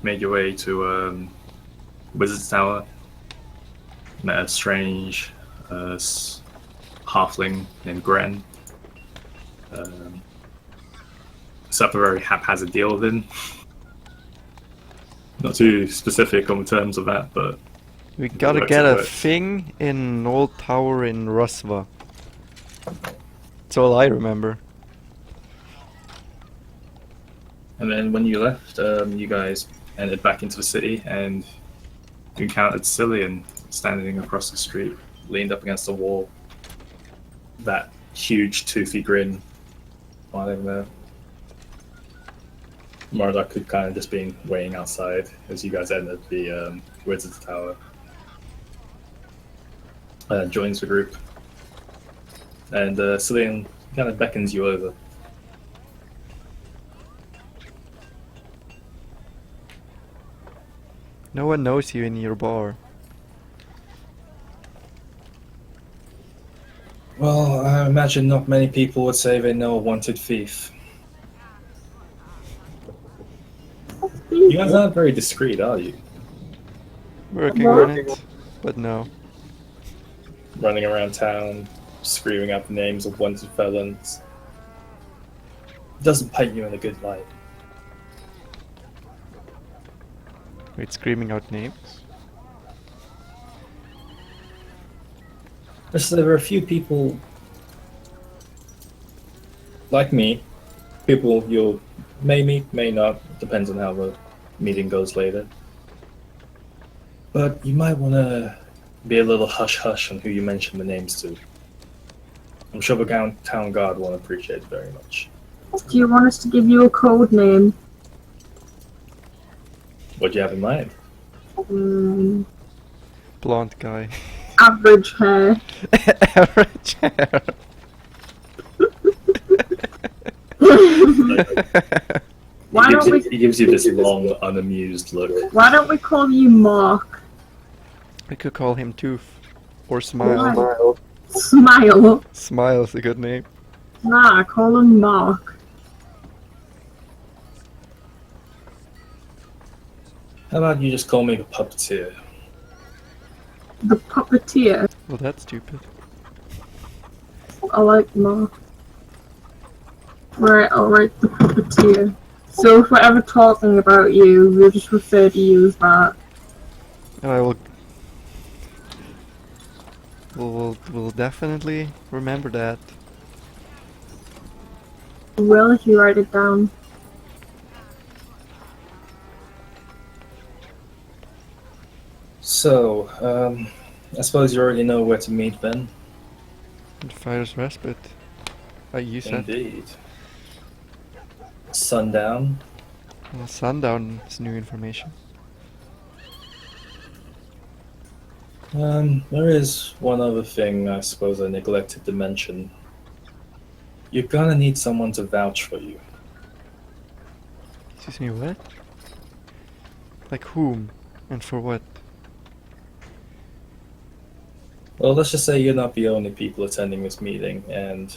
made your way to Wizard's Tower. Met a strange halfling named Gren. Set up a very haphazard deal with him. Not too specific on the terms of that, but We gotta get a thing in an old tower in Rusva. That's all I remember. And then when you left, you guys entered back into the city and you encountered Cillian standing across the street, leaned up against the wall. That huge toothy grin smiling there. Marduk could kind of just been waiting outside as you guys entered the Wizard's Tower. Joins the group. And Cillian kind of beckons you over. No one knows you in your bar. Well, I imagine not many people would say they know a wanted thief. You guys aren't very discreet, are you? Working on it, but no. Running around town, screaming out the names of wanted felons. It doesn't paint you in a good light. Wait, screaming out names? So there are a few people like me, people you'll may meet, may not, depends on how the meeting goes later. But you might want to be a little hush-hush on who you mention the names to. I'm sure the town guard won't appreciate it very much. Do you want us to give you a code name? What do you have in mind? Blonde guy. Average hair. Average hair. He gives you this long, unamused look. Why don't we call you Mark? We could call him Tooth. Or Smile. Why? Smile. Smile's a good name. Nah, call him Mark. How about you just call me the puppeteer? The puppeteer. Well, that's stupid. I like Mark. Right, I'll write the puppeteer. So if we're ever talking about you, we'll just refer to you as that. And I will... We'll definitely remember that. I will if you write it down. So, I suppose you already know where to meet then? And Fire's Respite. You said. Indeed. Sundown. Well, Sundown is new information. There is one other thing I suppose I neglected to mention. You're gonna need someone to vouch for you. Excuse me, what? Like whom? And for what? Well, let's just say you're not the only people attending this meeting, and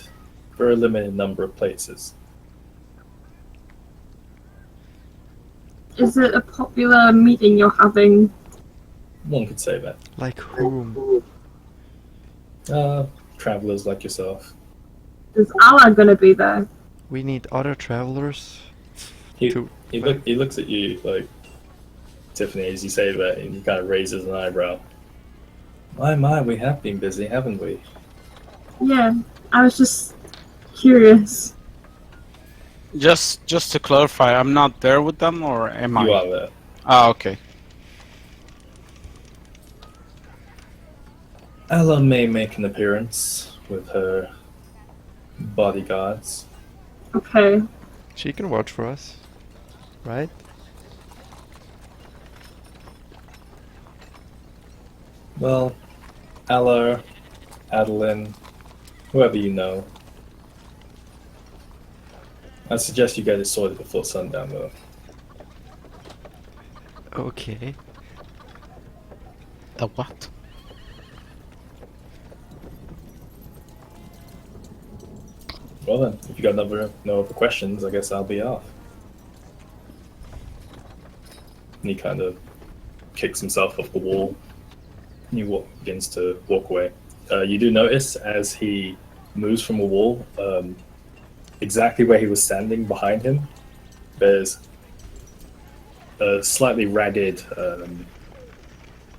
there are a limited number of places. Is it a popular meeting you're having? One could say that. Like whom? Travelers like yourself. Is Allah gonna be there? We need other travelers. He looks at you like, Tiffany, as you say that, and he kind of raises an eyebrow. My, we have been busy, haven't we? Yeah, I was just curious. Just to clarify, I'm not there with them, or am I? You are there. Ah, okay. Ella may make an appearance with her bodyguards. Okay. She can watch for us, right? Well, Ella, Adeline, whoever you know. I suggest you get it sorted before sundown, though. Okay. The what? Well then, if you got no other questions, I guess I'll be off. and he kind of kicks himself off the wall, and he begins to walk away. You do notice as he moves from a wall, exactly where he was standing behind him, there's a slightly ragged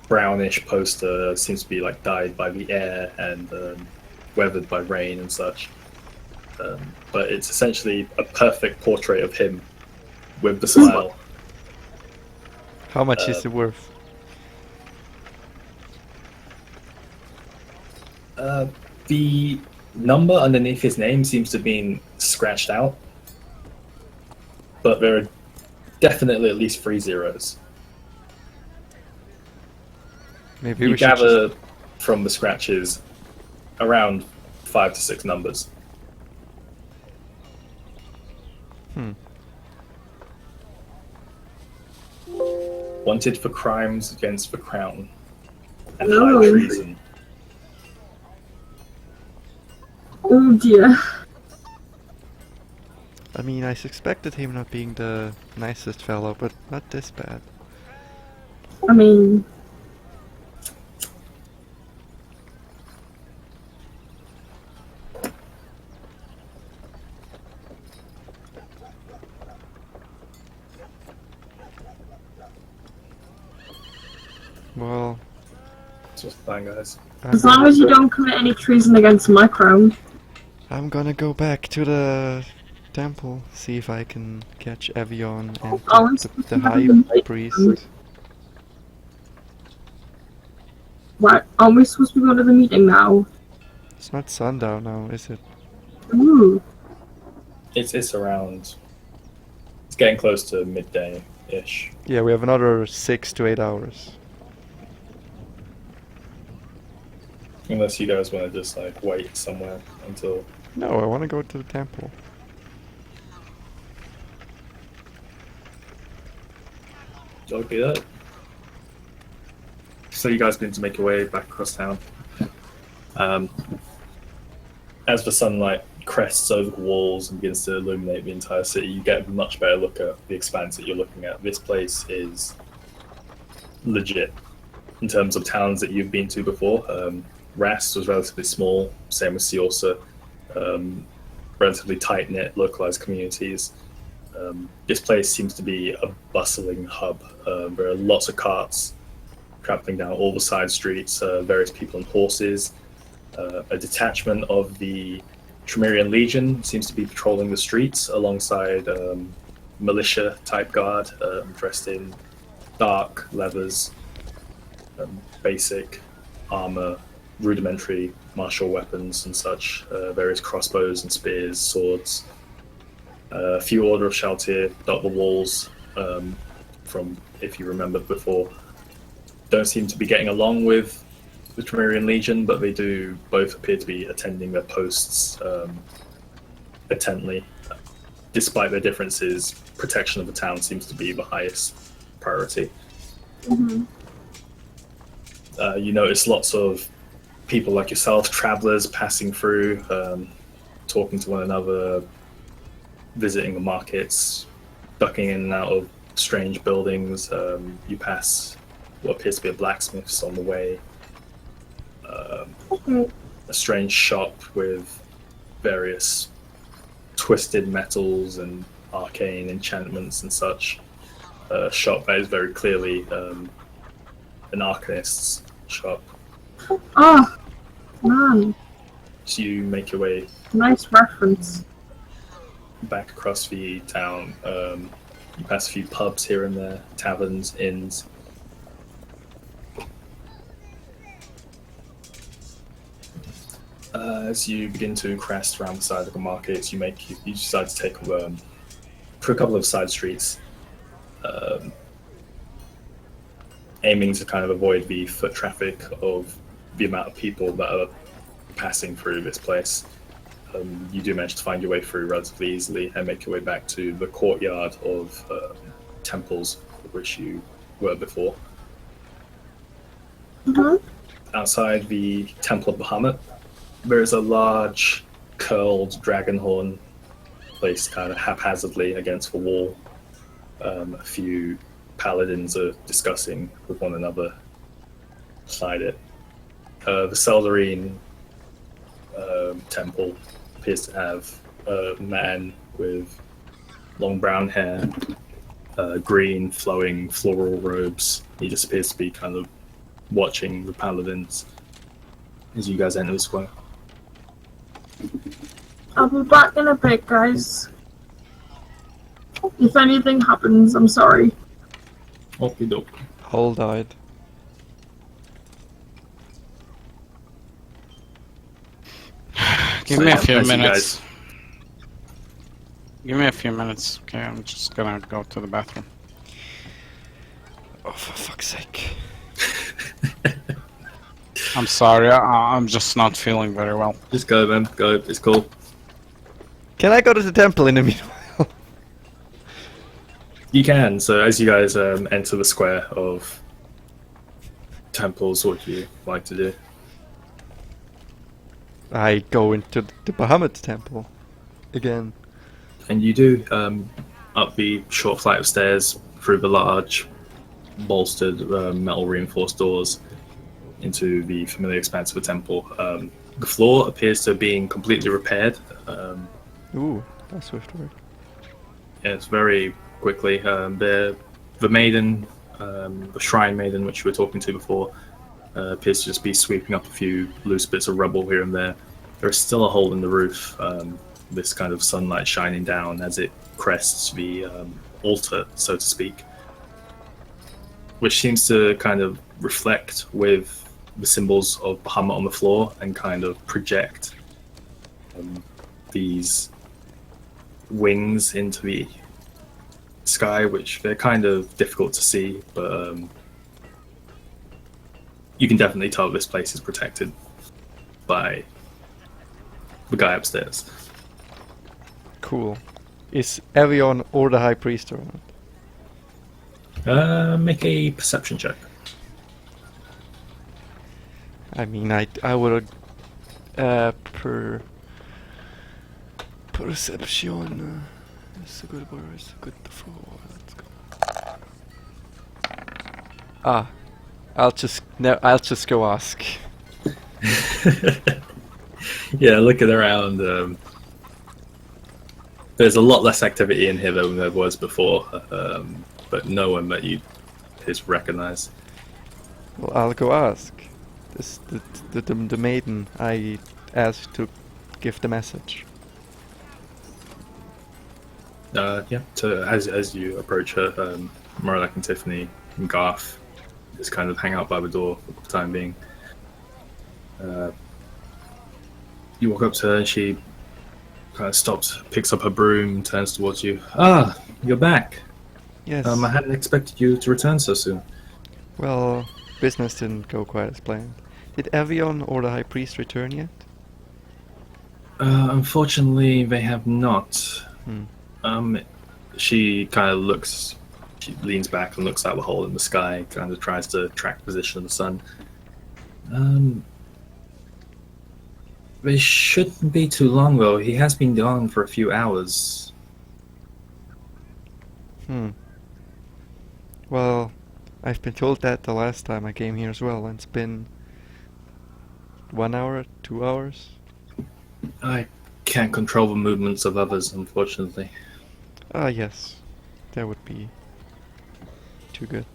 brownish poster, seems to be like dyed by the air and weathered by rain and such. But it's essentially a perfect portrait of him with the smile. How much is it worth? The number underneath his name seems to have been scratched out, but there are definitely at least 3 zeros. Maybe You we should gather from the scratches around 5 to 6 numbers. Wanted for crimes against the crown and high treason. Oh dear. I mean, I suspected him not being the nicest fellow, but not this bad. I mean, Well, Just fine, guys. as long as you don't commit any treason against my crown. I'm gonna go back to the temple, see if I can catch Evian and the high priest. What? Aren't we supposed to be going to the meeting now? It's not sundown now, is it? Ooh. It's around. It's getting close to midday-ish. Yeah, we have another 6 to 8 hours. Unless you guys want to just like wait somewhere until. No, I want to go to the temple. Y'all do that. So you guys begin to make your way back across town. As the sunlight crests over the walls and begins to illuminate the entire city, you get a much better look at the expanse that you're looking at. This place is legit in terms of towns that you've been to before. Rast was relatively small, same with Siorsa. Relatively tight-knit, localized communities. This place seems to be a bustling hub. There are lots of carts traveling down all the side streets, various people on horses. A detachment of the Trymirian Legion seems to be patrolling the streets alongside militia-type guard, dressed in dark leathers, basic armor, rudimentary martial weapons and such, various crossbows and spears, swords. A few Order of Shaltir dot the walls from, if you remember before. Don't seem to be getting along with the Trymirian Legion, but they do both appear to be attending their posts intently. Despite their differences, protection of the town seems to be the highest priority. Mm-hmm. You notice lots of people like yourself, travelers passing through, talking to one another, visiting the markets, ducking in and out of strange buildings. You pass what appears to be a blacksmith's on the way. A strange shop with various twisted metals and arcane enchantments and such. A shop that is very clearly an arcanist's shop. Oh, man. So you make your way Nice reference. back across the town. You pass a few pubs here and there, taverns, inns. As you begin to crest around the side of the markets, you decide to take for a couple of side streets, aiming to kind of avoid the foot traffic of the amount of people that are passing through this place. You do manage to find your way through relatively easily and make your way back to the courtyard of temples of which you were before. Mm-hmm. Outside the Temple of Bahamut, there is a large curled dragon horn placed kind of haphazardly against the wall. A few paladins are discussing with one another beside it. The Seldarine temple appears to have a man with long brown hair, green flowing floral robes. He just appears to be kind of watching the paladins as you guys enter the square. I'll be back in a bit, guys. If anything happens, I'm sorry. Okie doke. All died. Give So, me yeah, a few as you minutes. guys- Give me a few minutes. Okay, I'm just gonna go to the bathroom. Oh, for fuck's sake. I'm sorry, I'm just not feeling very well. Just go, man. Go. It's cool. Can I go to the temple in the meanwhile? You can. So as you guys enter the square of temples, what do you like to do? I go into the Bahamut temple again. And you do up the short flight of stairs through the large, bolstered, metal reinforced doors into the familiar expanse of the temple. The floor appears to have been completely repaired. Ooh, that's swift work. Yes, very quickly. The maiden, the shrine maiden, which you were talking to before, appears to just be sweeping up a few loose bits of rubble here and there. There is still a hole in the roof. This kind of sunlight shining down as it crests the altar, so to speak, which seems to kind of reflect with the symbols of Bahamut on the floor and kind of project these wings into the sky, which they're kind of difficult to see, but you can definitely tell this place is protected by the guy upstairs. Cool. Is Evion or the High Priest around? Make a perception check. I mean, I would perception. It's a good word. It's a good floor. Let's go. Ah, I'll just go ask. Yeah, looking around, there's a lot less activity in here than there was before, but no one that you is recognized. Well, I'll go ask. This the maiden I asked to give the message. Yeah. So as you approach her, Morlock and Tiffany and Garth just kind of hang out by the door for the time being. You walk up to her and she kind of stops, picks up her broom, turns towards you. Ah, you're back. Yes. I hadn't expected you to return so soon. Well, business didn't go quite as planned. Did Evion or the High Priest return yet? Unfortunately, they have not. She kind of looks, she leans back and looks out the hole in the sky, kind of tries to track the position of the sun. They shouldn't be too long, though. He has been gone for a few hours. Well, I've been told that the last time I came here as well, and it's been 1 hour, 2 hours. I can't control the movements of others, unfortunately. Ah, yes. That would be too good.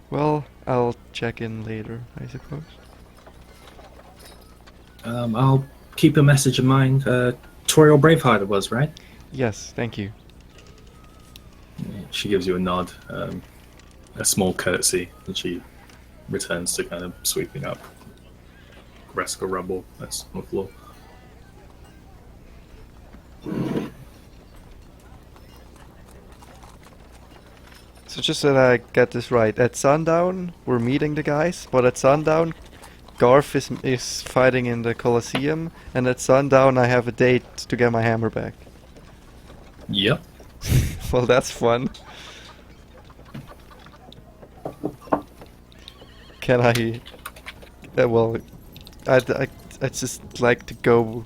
Well, I'll check in later, I suppose. I'll keep a message in mind. Toriel Braveheart it was, right? Yes, thank you. She gives you a nod, a small courtesy, and she returns to kind of sweeping up rest of rubble that's on the floor. So just so that I get this right, at sundown we're meeting the guys, but at sundown Garth is fighting in the Colosseum, and at sundown I have a date to get my hammer back. Yep. Well, that's fun. Can I? Well, I just like to go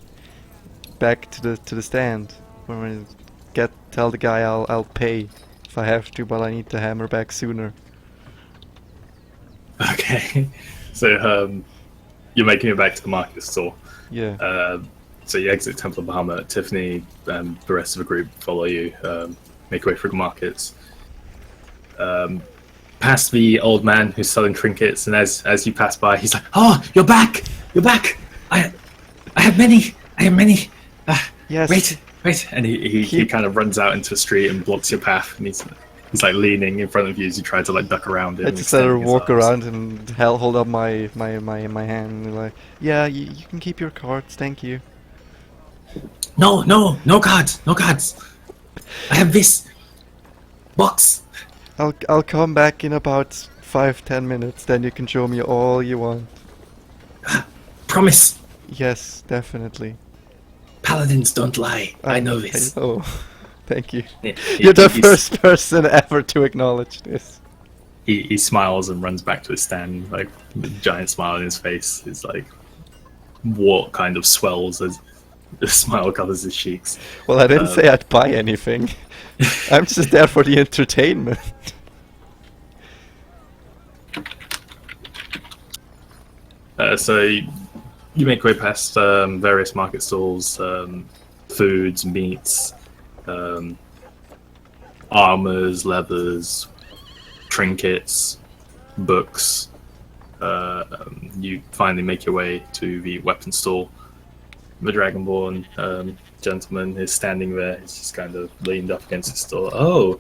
back to the stand when we tell the guy I'll pay if I have to, but I need the hammer back sooner. Okay. So you're making it back to the market store. Yeah. So you exit Temple of Bahamut. Tiffany and the rest of the group follow you. Make your way through the markets. Past the old man who's selling trinkets, and as you pass by, he's like, "Oh, you're back! You're back! I have many! I have many! Yes. Wait!" And he kind of runs out into the street and blocks your path, and he's like leaning in front of you as you try to like duck around him. I and just let her extending his walk arms. around and hold up my hand and like, yeah, you can keep your cards, thank you. No cards, no cards. I have this box. I'll come back in about 5-10 minutes, then you can show me all you want. Promise. Yes, definitely. Paladins don't lie. I know this. I know. Thank you. He- You're the he's- first person ever to acknowledge this. He smiles and runs back to his stand, like with a giant smile on his face. His like wart kind of swells as the smile covers his cheeks. Well, I didn't say I'd buy anything. I'm just there for the entertainment. So you make your way past various market stalls, foods, meats, armors, leathers, trinkets, books. You finally make your way to the weapon stall. The Dragonborn gentleman is standing there. He's just kind of leaned up against the store. Oh,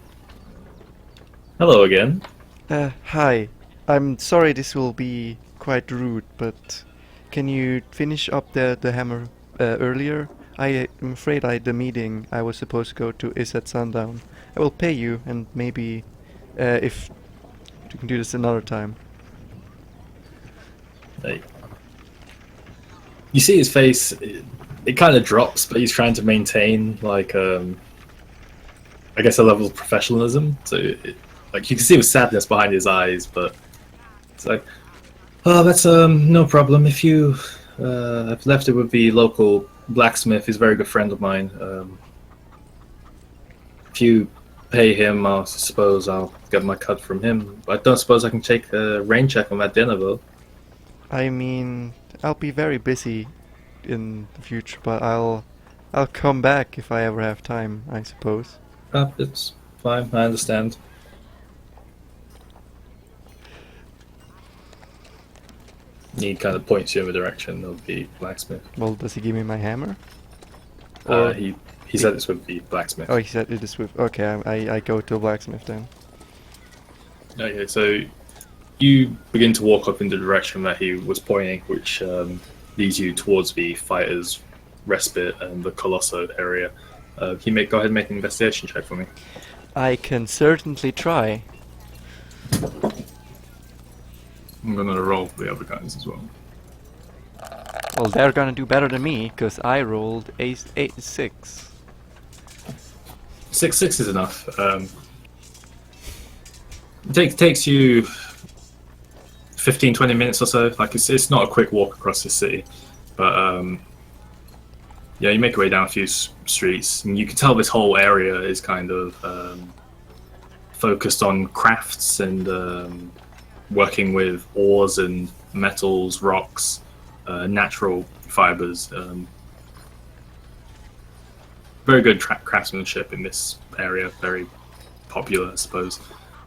hello again. Hi. I'm sorry this will be quite rude, but can you finish up the hammer earlier? I am afraid the meeting I was supposed to go to is at sundown. I will pay you, and maybe if you can do this another time. Like, you see his face. It kind of drops, but he's trying to maintain like I guess a level of professionalism. So like you can see the sadness behind his eyes, but it's like, oh, that's no problem. If you I've left it with the local blacksmith. He's a very good friend of mine. If you pay him, I suppose I'll get my cut from him. I don't suppose I can take a rain check on that dinner though. I mean, I'll be very busy in the future, but I'll come back if I ever have time, I suppose. It's fine. I understand. He kind of points you in the direction of the blacksmith. Well, does he give me my hammer? He said it's with the blacksmith. Oh, he said it is with... Okay, I go to a blacksmith then. Okay, so you begin to walk up in the direction that he was pointing, which leads you towards the fighter's respite and the Colosso area. Can you go ahead and make an investigation check for me? I can certainly try. I'm gonna roll for the other guys as well. Well, they're gonna do better than me, because I rolled a 6. 6 is enough. It takes you 15-20 minutes or so. Like it's not a quick walk across the city, but yeah, you make your way down a few streets, and you can tell this whole area is kind of focused on crafts and working with ores and metals, rocks, natural fibers. Very good craftsmanship in this area. Very popular, I suppose.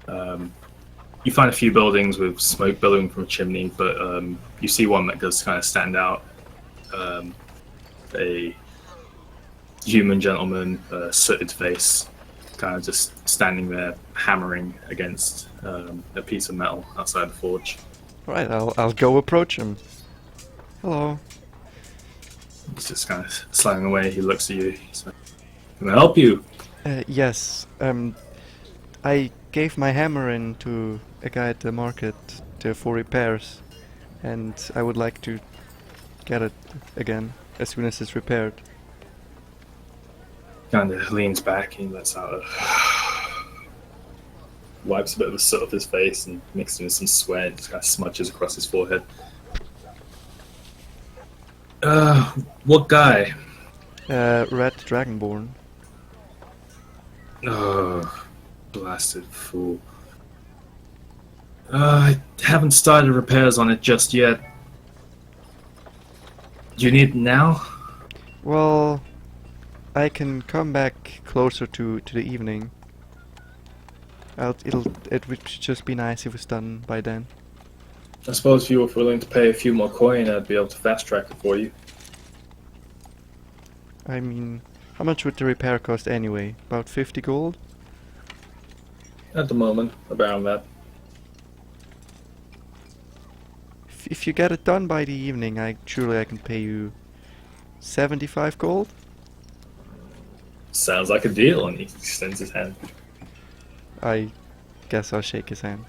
You find a few buildings with smoke billowing from a chimney, but you see one that does kind of stand out. A human gentleman, sooted face, kind of just standing there hammering against a piece of metal outside the forge. Right, I'll go approach him. Hello. He's just kind of sliding away. He looks at you. He's like, "Can I help you?" Yes, I gave my hammer in to a guy at the market for repairs, and I would like to get it again as soon as it's repaired. Kind of leans back and lets out a wipes a bit of the soot off his face and mixes it with some sweat and just kind of smudges across his forehead. What guy? Red Dragonborn. Oh, blasted fool. I haven't started repairs on it just yet. Do you need it now? Well, I can come back closer to the evening. It would just be nice if it was done by then. I suppose if you were willing to pay a few more coin, I'd be able to fast track it for you. I mean, how much would the repair cost anyway? About 50 gold? At the moment, around that. If you get it done by the evening, surely I can pay you 75 gold? Sounds like a deal, and he extends his hand. I guess I'll shake his hand.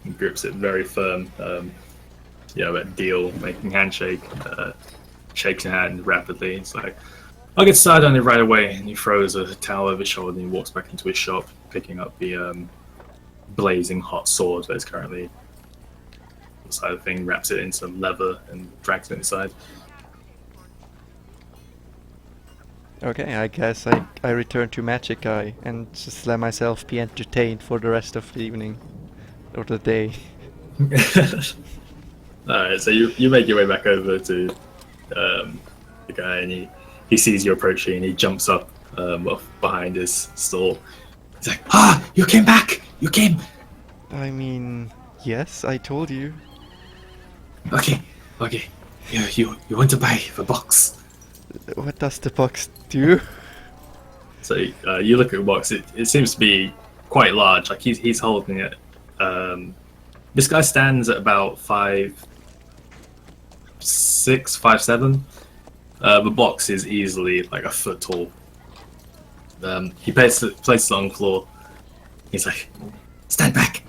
He grips it very firm. That deal making handshake. Shakes your hand rapidly. It's like, I'll get started on it right away. And he throws a towel over his shoulder and he walks back into his shop, picking up the blazing hot sword that's currently side of the thing, wraps it in some leather and drags it inside. Okay, I guess I return to Magic Guy and just let myself be entertained for the rest of the evening. Or the day. Alright, so you make your way back over to the guy and he sees you approaching and he jumps up off behind his stall. He's like, "Ah, you came back! You came!" I mean, yes, I told you. Okay. You want to buy the box. What does the box do? So you look at the box, it seems to be quite large, like he's holding it. This guy stands at about 5'6", 5'7". The box is easily like a foot tall. He places it on the floor. He's like, stand back.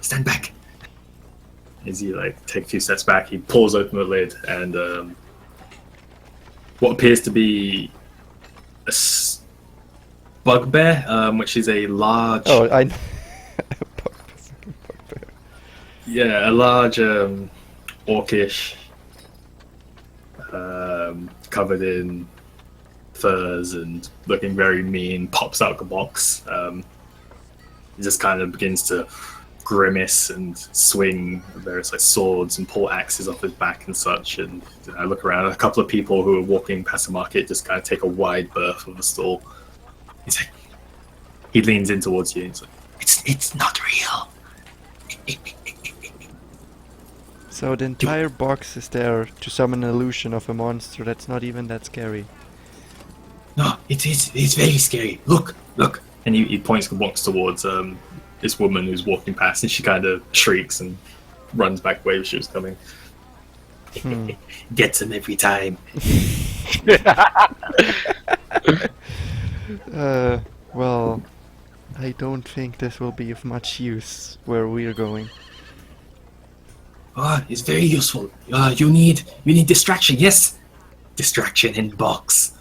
As he like take a few steps back, he pulls open the lid and what appears to be a bugbear, which is a large... Oh, I... Yeah, a large orcish, covered in furs and looking very mean, pops out the box. He just kind of begins to grimace and swing various like swords and pull axes off his back and such. And I look around, a couple of people who are walking past the market just kind of take a wide berth of the stall. He's like, he leans in towards you and he's like, it's not real. So the entire box is there to summon an illusion of a monster that's not even that scary. No, it's very scary. Look. And he points the box towards this woman who's walking past and she kind of shrieks and runs back where she was coming. Gets him every time. Well, I don't think this will be of much use where we're going. Oh, it's very useful. You need distraction, yes? Distraction in box.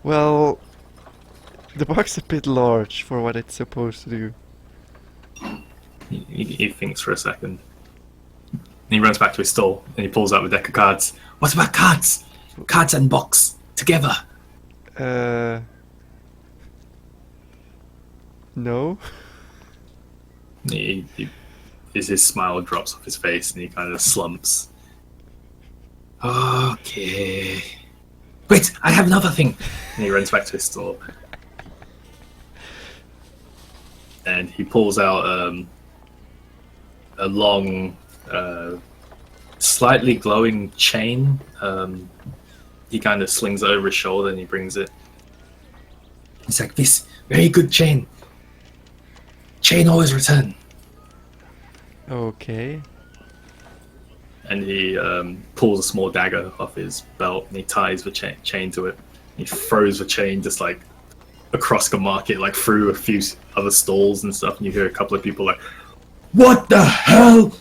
Well, the box is a bit large for what it's supposed to do. He thinks for a second. And he runs back to his stall and he pulls out a deck of cards. What about cards? Cards and box together. No? His smile drops off his face and he kind of slumps. Okay. Wait, I have another thing. And he runs back to his stall. And he pulls out a long, slightly glowing chain. He kind of slings it over his shoulder and he brings it. He's like, this very good chain. Chain always return. Okay. And he pulls a small dagger off his belt and he ties the chain to it. He throws the chain just like across the market, like through a few other stalls and stuff. And you hear a couple of people like, "What the hell?"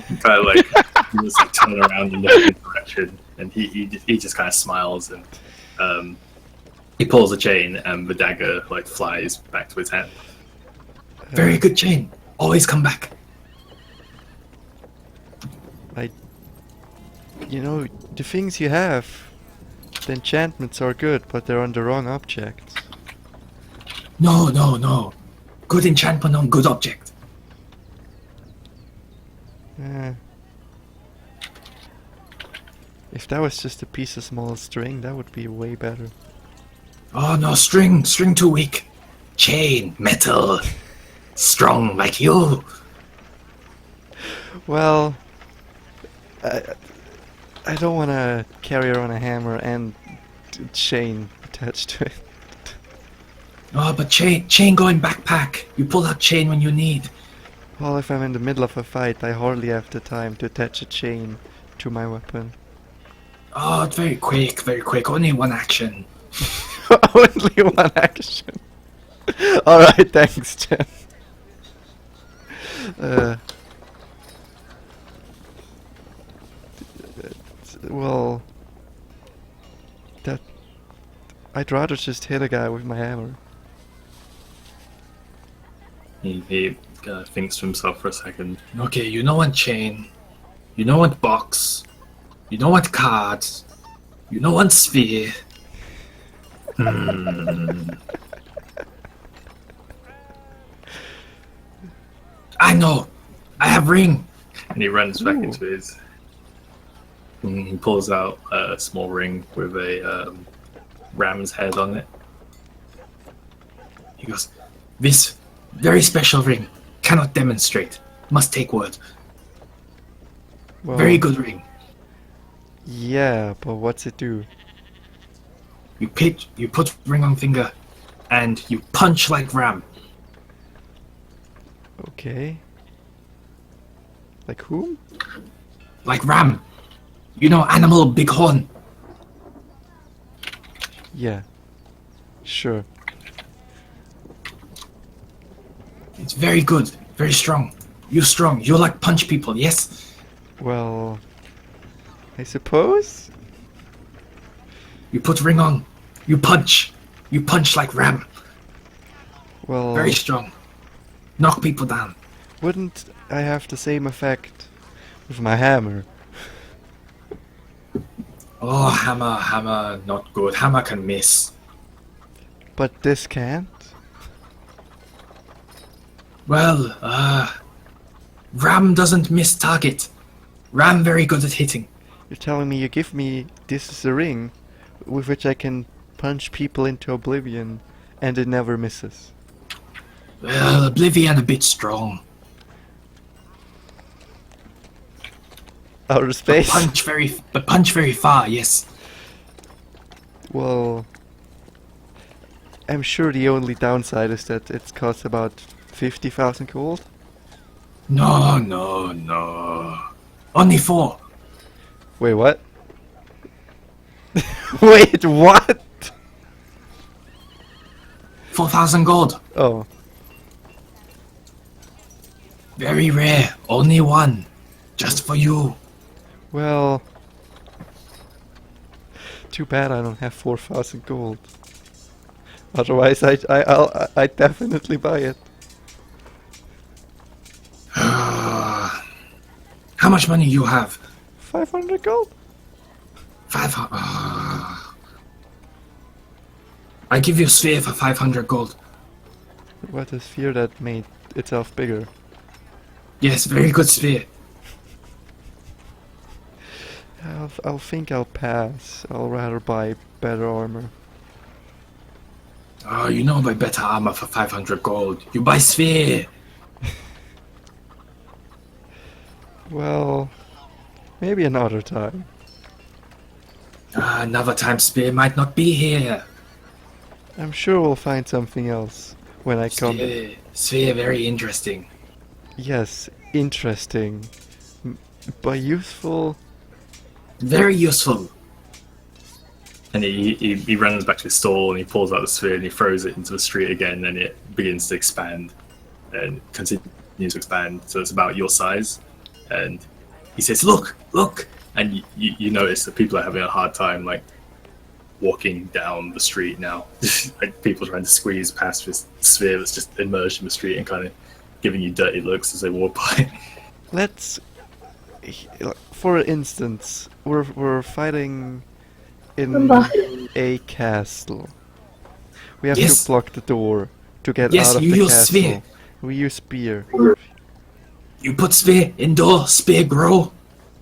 And kind of like he just like turn around and look in the direction. And he just kind of smiles and he pulls the chain and the dagger like flies back to his hand. Very good chain. Always come back. You know, the things you have, the enchantments are good, but they're on the wrong objects. No, no, no. Good enchantment on good object. Eh. If that was just a piece of small string, that would be way better. Oh no, string too weak. Chain, metal, strong like you. Well, I don't want to carry around a hammer and chain attached to it. Oh, but chain going backpack. You pull out chain when you need. Well, if I'm in the middle of a fight, I hardly have the time to attach a chain to my weapon. Oh, it's very quick. Only one action. Only one action. Alright, thanks, Jen. Well, that I'd rather just hit a guy with my hammer. He thinks to himself for a second. Okay, you know what chain. You know what box. You know what cards. You know what sphere. I know. I have ring. And he runs back Ooh. into his. And he pulls out a small ring with a ram's head on it. He goes, "This very special ring cannot demonstrate. Must take word. Well, Very good ring. Yeah, but what's it do? You put ring on finger, and you punch like ram. Okay. Like whom? Like ram. You know, animal bighorn. Yeah. Sure. It's very good, very strong. You strong. You like punch people, yes? Well, I suppose? You put ring on. You punch. You punch like ram. Well, Very strong. Knock people down. wouldn't I have the same effect with my hammer? Oh, hammer, not good. Hammer can miss. But this can't? Well, ram doesn't miss target. Ram very good at hitting. You're telling me you give me this is a ring with which I can punch people into oblivion and it never misses. Well, Oblivion a bit strong. Outer space? Punch very far, yes. Well, I'm sure the only downside is that it costs about 50,000 gold. No. Only 4. Wait, what? Wait, what? 4,000 gold. Oh, Very rare. Only 1. Just for you. well, too bad I don't have 4,000 gold. Otherwise, I'd definitely buy it. How much money you have? 500 gold? 500. I give you a sphere for 500 gold. What a sphere that made itself bigger. Yes, very good sphere. I'll think I'll pass. I'll rather buy better armor. Oh, you know buy better armor for 500 gold. You buy sphere. Well, maybe another time. Another time sphere might not be here. I'm sure we'll find something else when I come. Sphere very interesting. Yes, interesting. But useful? Very useful. And he runs back to his stall and he pulls out the sphere and he throws it into the street again and it begins to expand and continues to expand. So it's about your size. And he says, look! And you notice that people are having a hard time, like, walking down the street now. Like, people trying to squeeze past this sphere that's just immersed in the street and kind of giving you dirty looks as they walk by. Let's... For instance, we're fighting in Bye. a castle. We have Yes. to block the door. to get Yes, out of you the use castle. sphere. We use spear. You put sphere indoor, spear grow,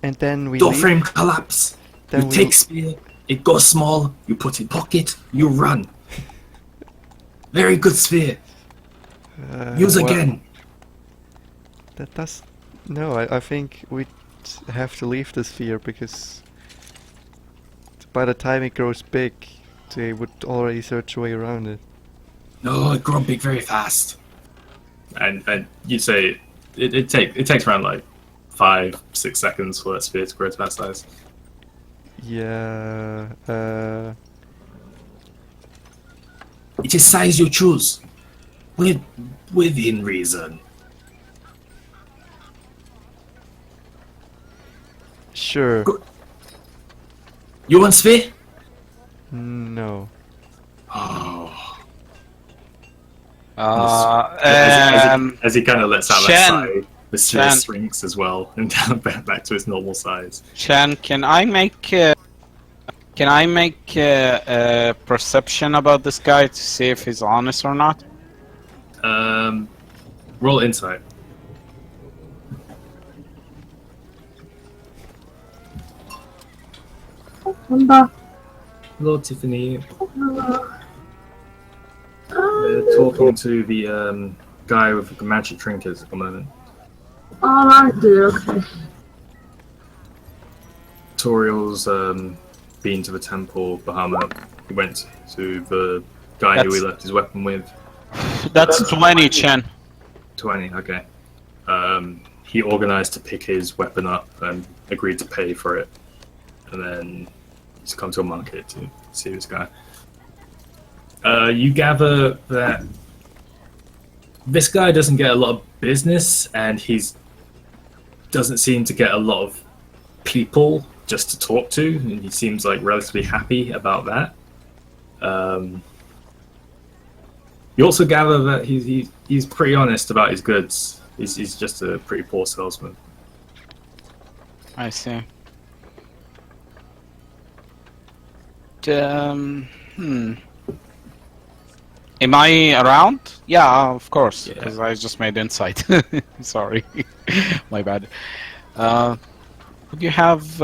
And then we door leave. frame collapse. Then you we take spear, it goes small, you put in pocket, you run. Very good sphere. Use well, again. That does... No, I think we have to leave the sphere because by the time it grows big, they would already search a way around it. No, it grow big very fast. And you say it takes around like 5-6 seconds for that sphere to grow to that size. Yeah, It is size you choose. Within reason. sure. Good. You want sphere? No. Oh. Um, As he kind of lets out that Chen. sigh, the sphere Chen. shrinks as well and down back to its normal size. Chan, can I make a perception about this guy to see if he's honest or not? Roll insight. I'm back. Hello, Tiffany. Hello. We're talking to the guy with the magic trinkets at the moment. Alright, dude, okay. Toriel's been to the temple, Bahamut. He went to the guy who he left his weapon with. That's 20, Chen. 20, okay. He organized to pick his weapon up and agreed to pay for it. And then he's come to a market to see this guy. You gather that this guy doesn't get a lot of business, and he's doesn't seem to get a lot of people just to talk to, and he seems like relatively happy about that. You also gather that he's pretty honest about his goods. He's just a pretty poor salesman. I see. Am I around? Yeah, of course, Yeah. because I just made insight. Sorry, my bad. Would you have?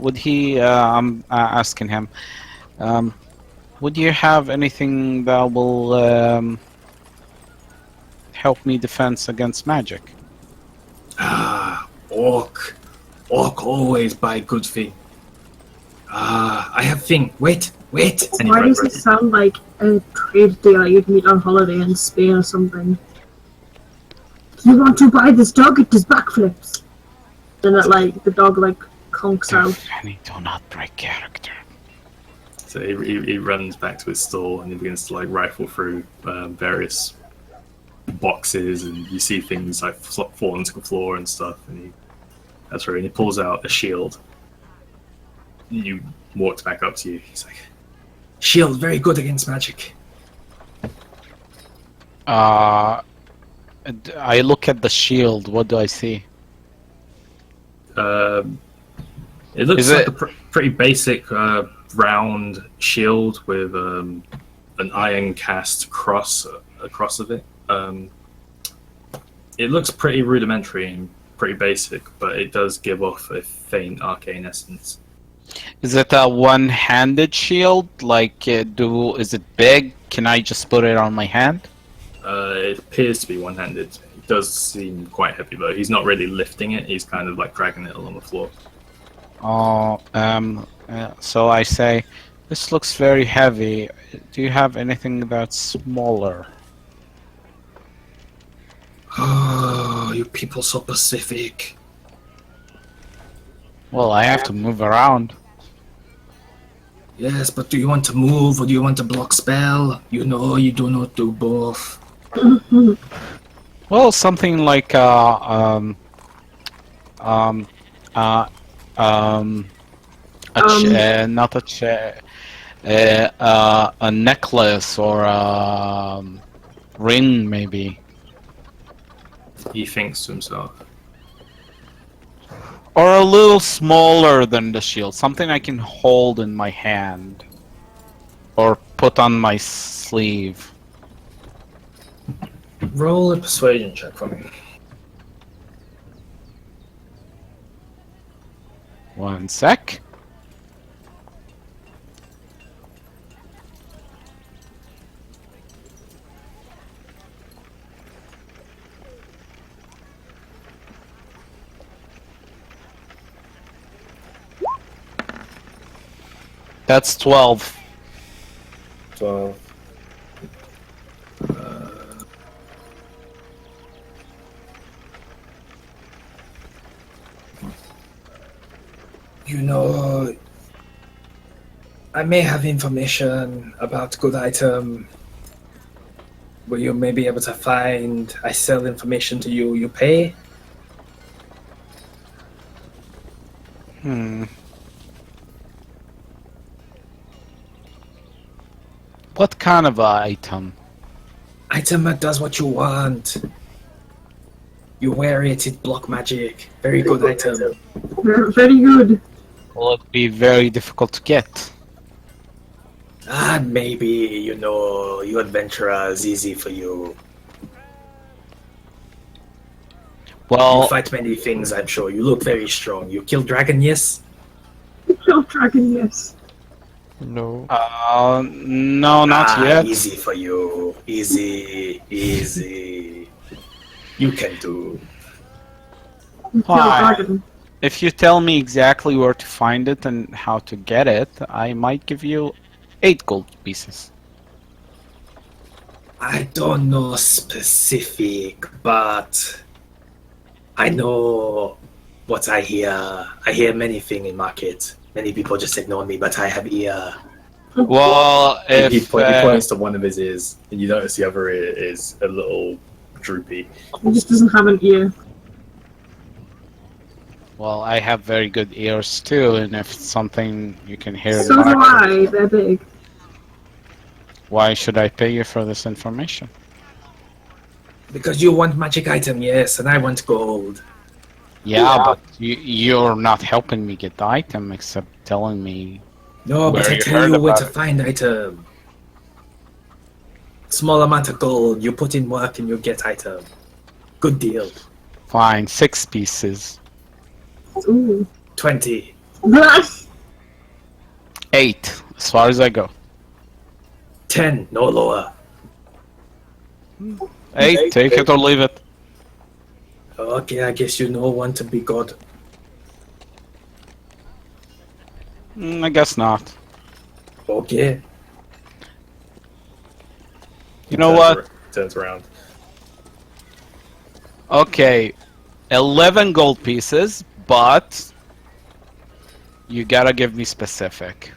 Would he? I'm asking him. Would you have anything that will help me defense against magic? Ah, Orc always buy good thing. I have thing. Wait. And he Why runs does it sound like a trade deal you'd meet on holiday in Spain or something? You want to buy this dog? It does backflips. Then the dog conks out. Fanny, do not break character. So he runs back to his stall and he begins to rifle through various boxes, and you see things fall onto the floor and stuff. And he pulls out a shield. You walks back up to you. He's like, "Shield, very good against magic." I look at the shield. What do I see? It looks Is like it- a pretty basic round shield with an iron cast cross across of it. It looks pretty rudimentary and pretty basic, but it does give off a faint arcane essence. Is it a one-handed shield? Is it big? Can I just put it on my hand? It appears to be one-handed. It does seem quite heavy though. He's not really lifting it. He's kind of dragging it along the floor. So I say, this looks very heavy. Do you have anything that's smaller? Oh, you people so Pacific. Well, I have to move around. Yes, but do you want to move or do you want to block spell? You know you do not do both. Well, something like a necklace or a ring, maybe. He thinks to himself. Or a little smaller than the shield, something I can hold in my hand. Or put on my sleeve. Roll a persuasion check for me. 1 sec. That's 12. 12. You know, I may have information about good item where you may be able to find. I sell information to you, you pay. What kind of item? Item that does what you want. You wear it, it block magic. Very good item. Very good. Will it be very difficult to get? Maybe, you know, you adventurers, easy for you. Well, You fight many things, I'm sure. You look very strong. You kill dragon, yes? Kill dragon, yes. No. no, not yet. Easy for you. Easy, easy. You can do. Kill Why? dragon. If you tell me exactly where to find it and how to get it, I might give you 8 gold pieces. I don't know specific, but I know what I hear. I hear many things in market. Many people just ignore me, but I have ear. Well, He if points to one of his ears, and you notice the other ear is a little droopy. He just doesn't have an ear. well, I have very good ears too, and if it's something you can hear, in So do market, I. They're big. why should I pay you for this information? Because you want magic item, yes, and I want gold. Yeah, but you're not helping me get the item except telling me. No, but Where I you tell heard you where about to it. find item. Small amount of gold, you put in work and you get item. Good deal. Fine, 6 pieces. Ooh. 20. 8, as far as I go. 10, no lower. 8, take it or leave it. Okay, I guess you know when to be God. I guess not. Okay. You know what? Turns around. Okay, 11 gold pieces, but you gotta give me specific.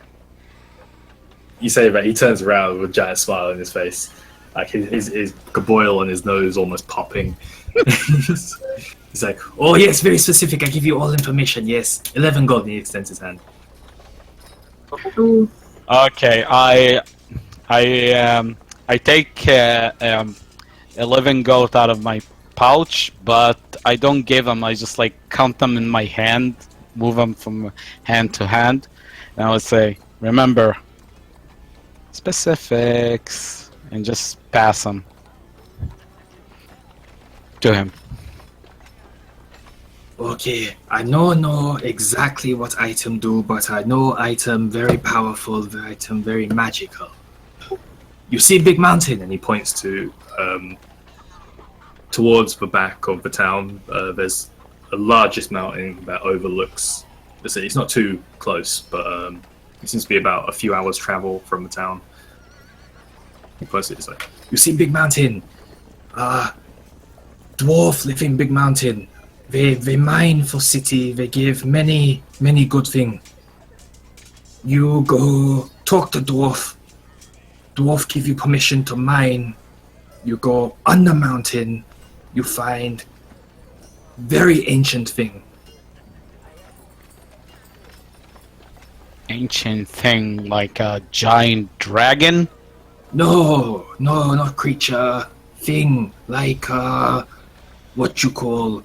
You say that he turns around with a giant smile on his face. Like his boil on his nose almost popping. He's like, oh yes, very specific. I give you all information. Yes, 11 gold. And he extends his hand. Ooh. Okay, I take 11 gold out of my pouch, but I don't give them. I just like count them in my hand, move them from hand to hand, and I would say, remember, specifics, and just pass them to him. Okay, I don't know exactly what item do, but I know item very powerful, item very magical. You see big mountain, and he points to towards the back of the town. There's the largest mountain that overlooks the city. It's not too close, but it seems to be about a few hours travel from the town. He points it, it's like, you see big mountain. Dwarf live in big mountain. They mine for city. They give many good thing. You go talk to dwarf. Dwarf give you permission to mine. You go on the mountain. You find very ancient thing. Ancient thing like a giant dragon? No, not creature. Thing like what you call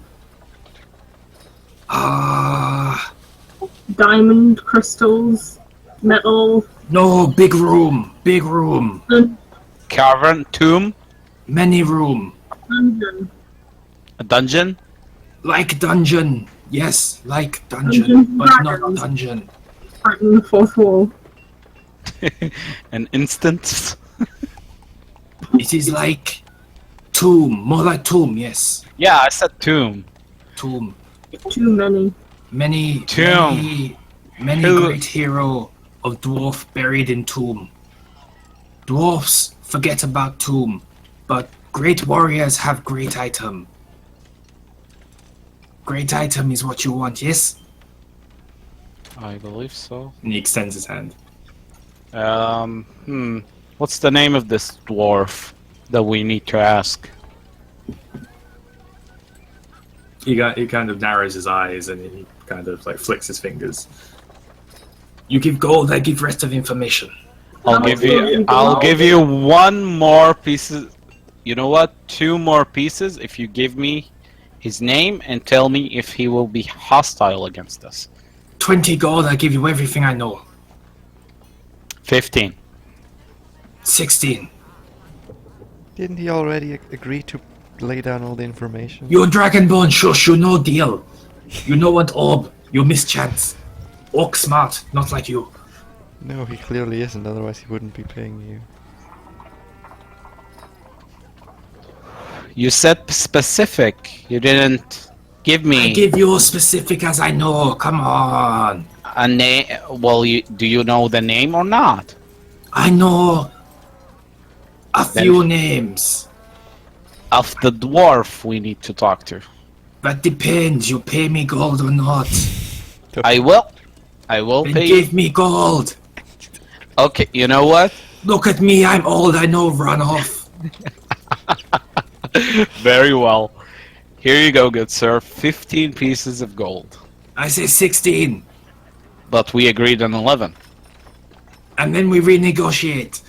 Diamond, crystals, metal. no, big room, Cavern? Tomb? many room. dungeon. A dungeon? Like dungeon. Yes, like dungeon, Dungeons but and not Dragons. dungeon. Fighting the fourth wall. An instance? It is like tomb, more like tomb. Yes, Yeah, I said tomb. tomb. Too many. Many, Tomb. many Who- great hero of dwarf buried in tomb. Dwarfs forget about tomb, but great warriors have great item. Great item is what you want, yes? I believe so. And he extends his hand. What's the name of this dwarf that we need to ask? He kind of narrows his eyes and he kind of like flicks his fingers. You give gold, I give rest of information. I'll give you one more piece. You know what? 2 more pieces if you give me his name and tell me if he will be hostile against us. 20 gold, I give you everything I know. 15. 16. Didn't he already agree to lay down all the information? You're Dragonborn, shush, you know deal. You know what orb, you mischance. Orc smart, not like you. No, he clearly isn't, otherwise he wouldn't be paying you. You said specific. You didn't give I me give you as specific as I know, come on. a name. Well, do you know the name or not? I know a Then- few names. Of the dwarf we need to talk to. That depends, you pay me gold or not. I will. I will Then pay you. give me gold. Okay, you know what? Look at me, I'm old, I know, run off. Very well. Here you go, good sir. 15 pieces of gold. I say 16, But we agreed on 11. and then we renegotiate.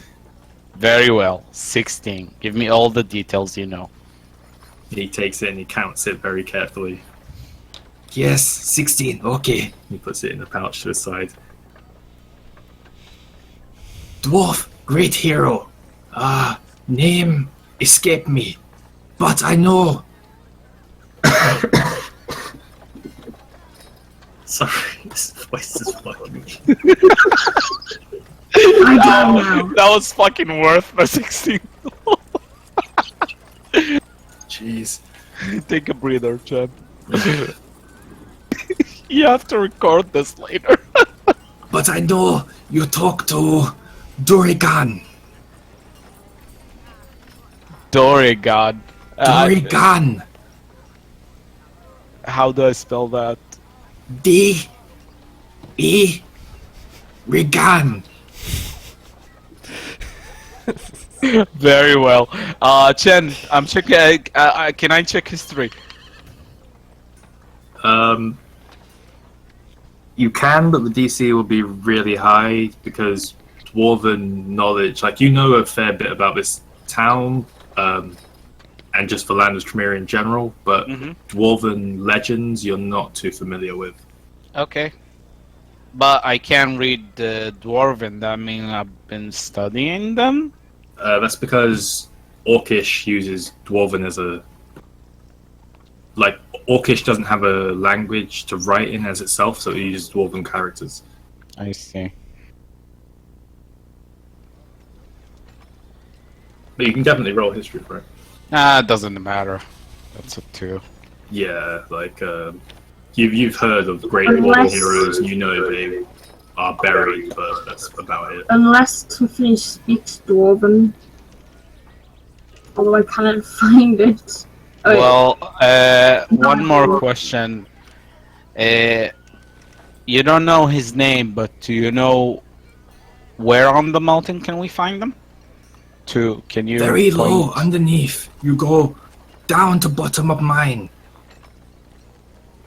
Very well. 16. Give me all the details you know. He takes it and he counts it very carefully. Yes, 16, okay. He puts it in the pouch to his side. Dwarf, great hero. Name escaped me. But I know. Sorry, this voice is fucking me. I don't know. That was fucking worth the 16. Jeez. Take a breather, Chad. You have to record this later. But I know you talk to Dorigan. Dorigan. Dorigan. How do I spell that? D-E Regan. Very well. Chen, I'm checking. Can I check history? You can, but the DC will be really high because dwarven knowledge, like you know a fair bit about this town, and just the land of Trymira in general, but dwarven legends you're not too familiar with. Okay. But I can read the Dwarven. That means I've been studying them? That's because Orcish uses dwarven as a... Like, Orcish doesn't have a language to write in as itself, so it uses dwarven characters. I see. But you can definitely roll history for it. It doesn't matter. That's a 2. Yeah, like, you've heard of great dwarven Unless- heroes, and you know they are buried, but that's about it. Unless Tiffany speaks Dwarven. Although I can't find it. Oh, Well, one more question. You don't know his name, but do you know where on the mountain can we find them? Can you Very low, point- underneath. You go down to bottom of mine.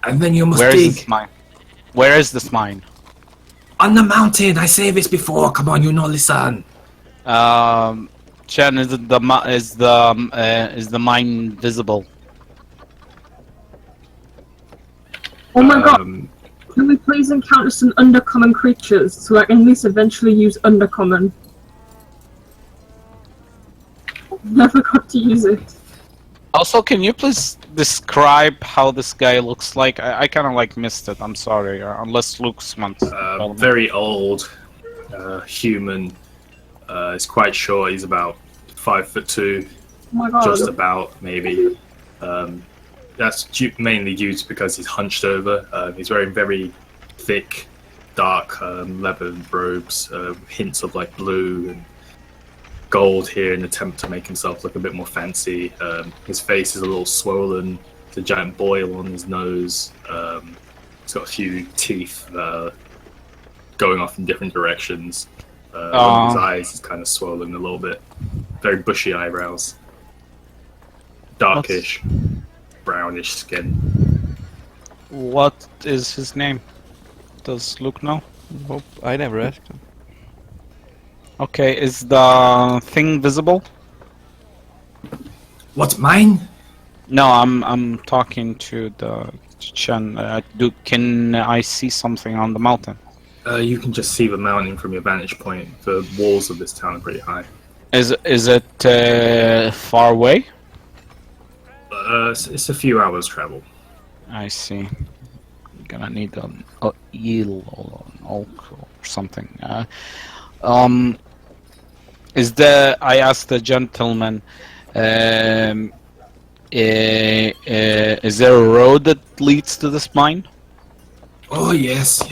And then you must Where is dig. this mine? Where is this mine? On the mountain, I say this before. Come on, you know, listen. Chen, is the mine visible? Oh my god, Um, can we please encounter some undercommon creatures so I can at least eventually use undercommon? Never got to use it. Also, can you please describe how this guy looks like? I kind of like missed it. I'm sorry, unless Luke's wants to tell me. Very old, human. He's quite short. He's about 5'2", Oh my god. just about maybe. That's mainly due to because he's hunched over. He's wearing very thick, dark leather robes, hints of like blue and gold here in an attempt to make himself look a bit more fancy. His face is a little swollen. There's a giant boil on his nose. He's got a few teeth going off in different directions. His eyes is kind of swollen a little bit. Very bushy eyebrows. Darkish, brownish skin. What is his name? Does Luke know? Nope, I never asked him. Okay, is the thing visible? What's mine? No, I'm talking to the Chen. Can I see something on the mountain? You can just see the mountain from your vantage point. The walls of this town are pretty high. Is it far away? It's a few hours travel. I see. Gonna need an eel or an oak or something. I asked the gentleman, is there a road that leads to this mine? Oh yes.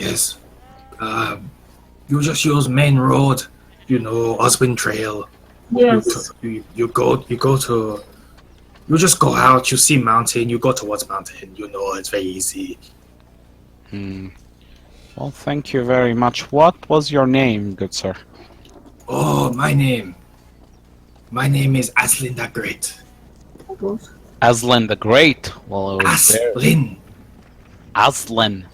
You just use main road. You know, Oswin Trail. Yes. You just go out. You see mountain. You go towards mountain. You know, it's very easy. Well, thank you very much. What was your name, good sir? Oh, my name is Aslin the Great. What? Aslan the Great. Well, I was there. Aslin. Aslan.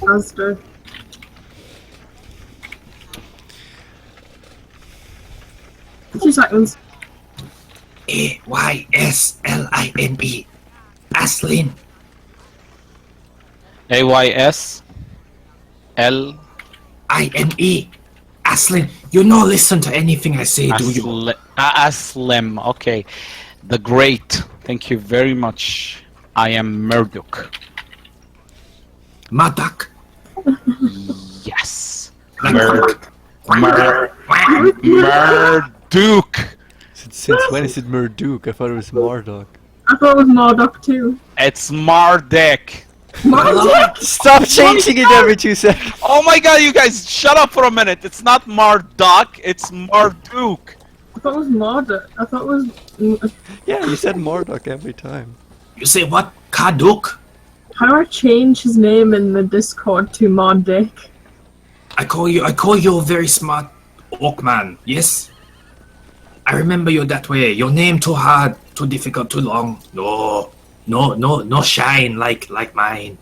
Astor. 2 seconds. Aysline. Aslin. AYSL. INE. Aslin. You no listen to anything I say, do you? Aslam. Okay. The Great. Thank you very much. I am Murdoch. Madak. Yes. Like Murdoch. Since when is it Murdoch? I thought it was Marduk. I thought it was Marduk too. It's Mardek. Marduk? Stop changing it every 2 seconds! Oh my god, you guys, shut up for a minute. It's not Marduk, it's Marduk. I thought it was Marduk. I thought it was. Yeah, you said Marduk every time. You say what? Kaduk? How do I change his name in the Discord to Marduk? I call you a very smart orc man, yes? I remember you that way. Your name too hard, too difficult, too long. No shine like mine.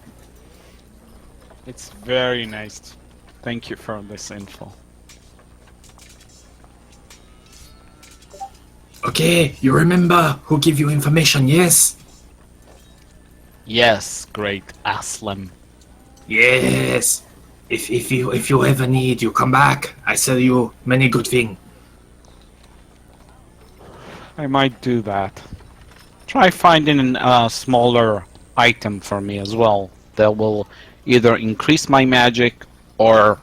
It's very nice. Thank you for this info. Okay, you remember who give you information, yes? Yes, great Aslam. Yes. If you ever need, you come back. I sell you many good things. I might do that. Try finding a smaller item for me as well that will either increase my magic or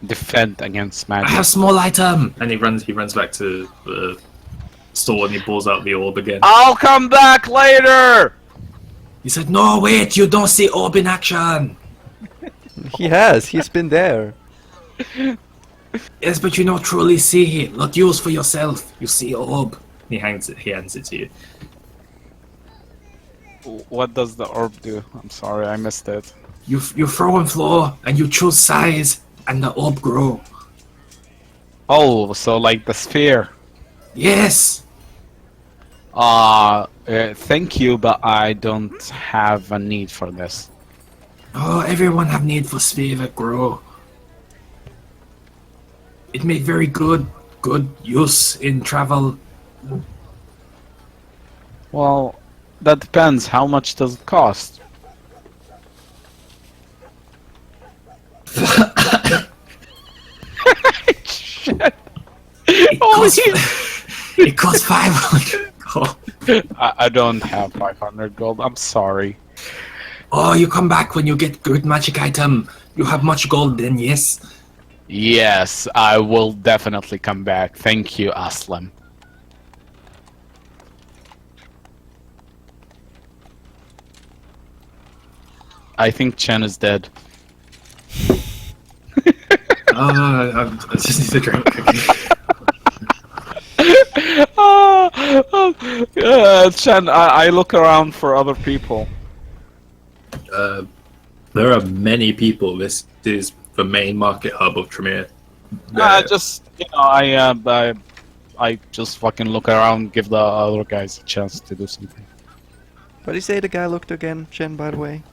defend against I magic. have small item. And he runs back to the store and he pulls out the orb again. I'll come back later! He said, "No, wait, you don't see orb in action." He's been there. Yes, but you don't truly see it. Not use for yourself. You see orb. He hands it to you. What does the orb do? I'm sorry, I missed it. You throw on floor and you choose size and the orb grow. Oh, so like the sphere. Yes. Thank you, but I don't have a need for this. Oh, everyone have need for sphere that grow. It make very good use in travel. Well, that depends. How much does it cost? It Holy costs, It costs 500 gold. I don't have 500 gold. I'm sorry. Oh, you come back when you get good magic item. You have much gold then, yes. Yes, I will definitely come back. Thank you, Aslam. I think Chen is dead. I just need a drink. Chen, I look around for other people. There are many people. This is the main market hub of Trymira. Just I just fucking look around, give the other guys a chance to do something. What did you say the guy looked again, Chen, by the way?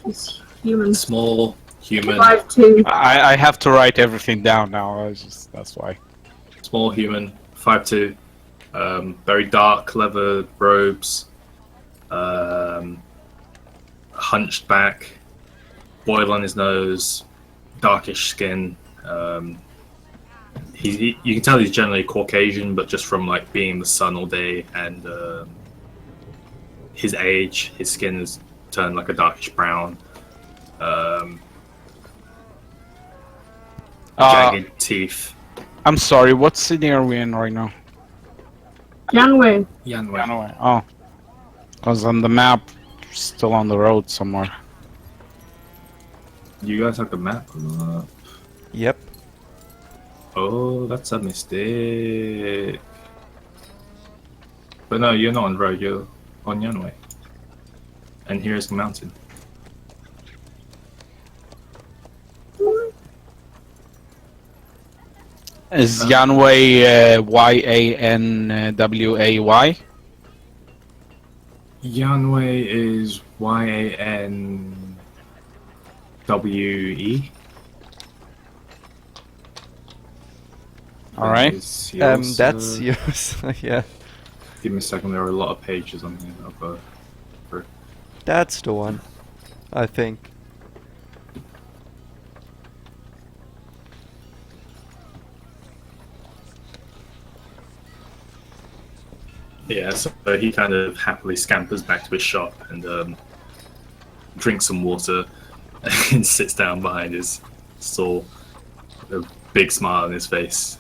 He's human. Small, human, 5'2". I have to write everything down now. That's why. small human, 5'2", very dark leather robes, hunched back, boil on his nose, darkish skin. You can tell he's generally Caucasian, but just from like being in the sun all day and his age, his skin has turned like a darkish brown. Jagged teeth. I'm sorry. What city are we in right now? Yanwei. Yanwei. Anyway, oh, I was on the map, still on the road somewhere. You guys have the map? Yep. Oh, that's a mistake. But no, you're not on road, you're on Yanwei. And here's the mountain. Is Yanwei Yanway? Yanwei is Yanwe. All right. That's yours. Yeah. Give me a second, there are a lot of pages on here. That's the one. I think. Yeah, so he kind of happily scampers back to his shop and drinks some water and sits down behind his stall with a big smile on his face.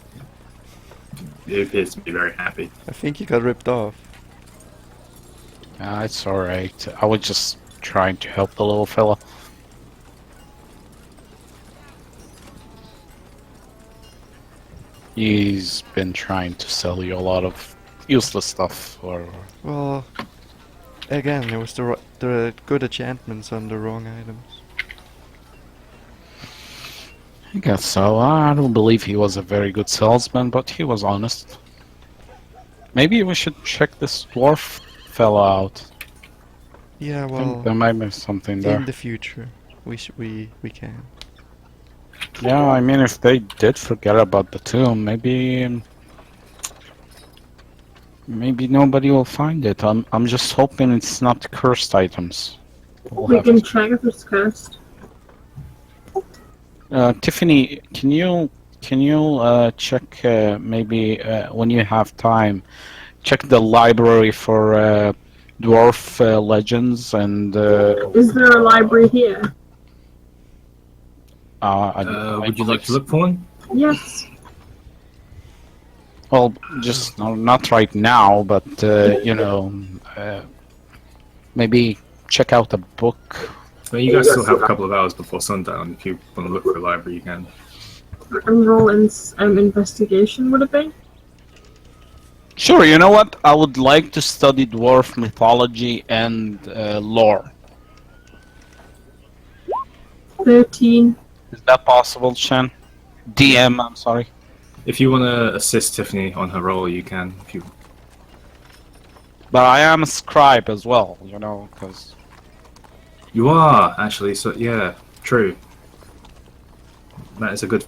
He appears to be very happy. I think he got ripped off. It's alright. I was just trying to help the little fella. He's been trying to sell you a lot of useless stuff, or Well, again, it was the good enchantments on the wrong items. I guess so. I don't believe he was a very good salesman, but he was honest. Maybe we should check this dwarf fella out. Yeah, I think well, there might be something there. in the future, we can. Yeah, I mean, if they did forget about the tomb, maybe nobody will find it. I'm just hoping it's not cursed items. We'll We have can to- check if it's cursed. Tiffany, can you check maybe when you have time, check the library for dwarf legends and Is there a library here? I Would you like to look for one? Yes. Well, just not right now, but you know, maybe check out a book. Well, you guys still have a couple of hours before sundown. If you want to look for a library, you can. And roll in investigation, would it be? Sure, you know what? I would like to study dwarf mythology and lore. 13. Is that possible, Shen? DM, I'm sorry. If you want to assist Tiffany on her roll, you can. If you But I am a scribe as well, you know, because... You are, actually, so yeah, true. That is a good...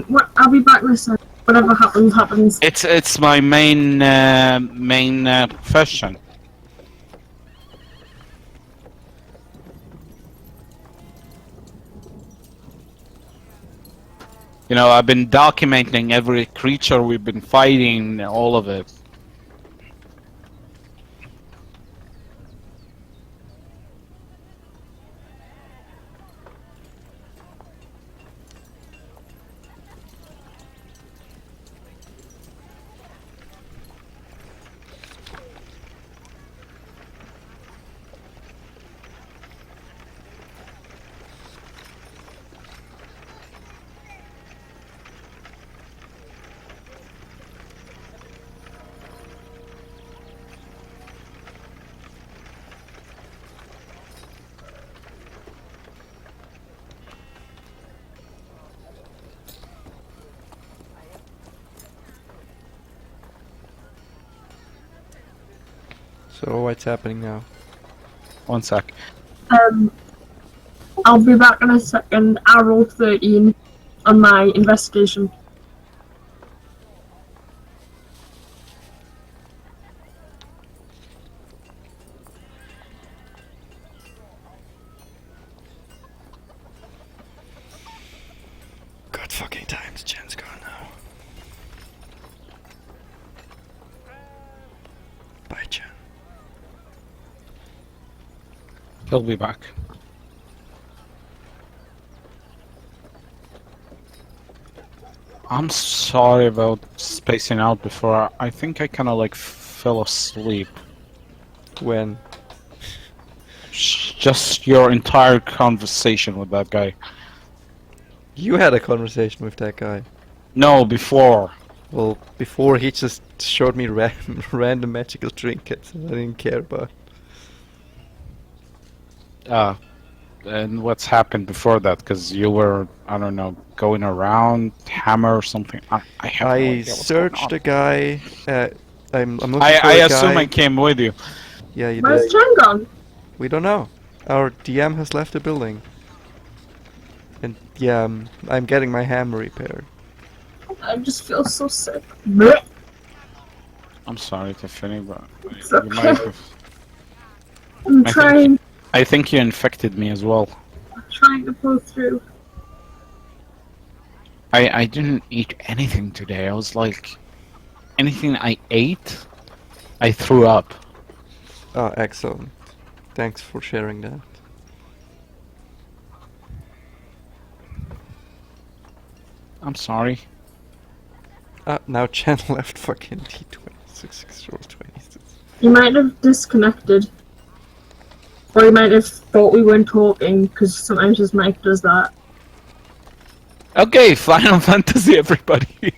What? I'll be back this time. Whatever happens, happens. It's my main profession. You know, I've been documenting every creature we've been fighting, all of it. So what's happening now? 1 sec. I'll be back in a second. I rolled 13 on my investigation. God fucking times, Jen's gone now. Bye, Jen. He'll be back. I'm sorry about spacing out before. I think I kind of like fell asleep. When? Just your entire conversation with that guy. You had a conversation with that guy. No, before. Well, before he just showed me random magical trinkets and I didn't care about. And what's happened before that? Because you were, I don't know, going around, hammer or something. I have no I idea what's going searched on. the guy. I'm looking for I a assume guy. I came with you. Yeah, you Where's did. Jen gone? We don't know. Our DM has left the building. And yeah, I'm getting my hammer repaired. I just feel so sick. Blech. I'm sorry, Tiffany, but It's you okay. might have. I'm trying I think you infected me as well. to pull through. I didn't eat anything today. I was like, anything I ate, I threw up. Oh, excellent. Thanks for sharing that. I'm sorry. Now Chen left fucking D26 roll 26. You might have disconnected. Or you might have thought we weren't talking, because sometimes his mic does that. Okay, Final Fantasy, everybody.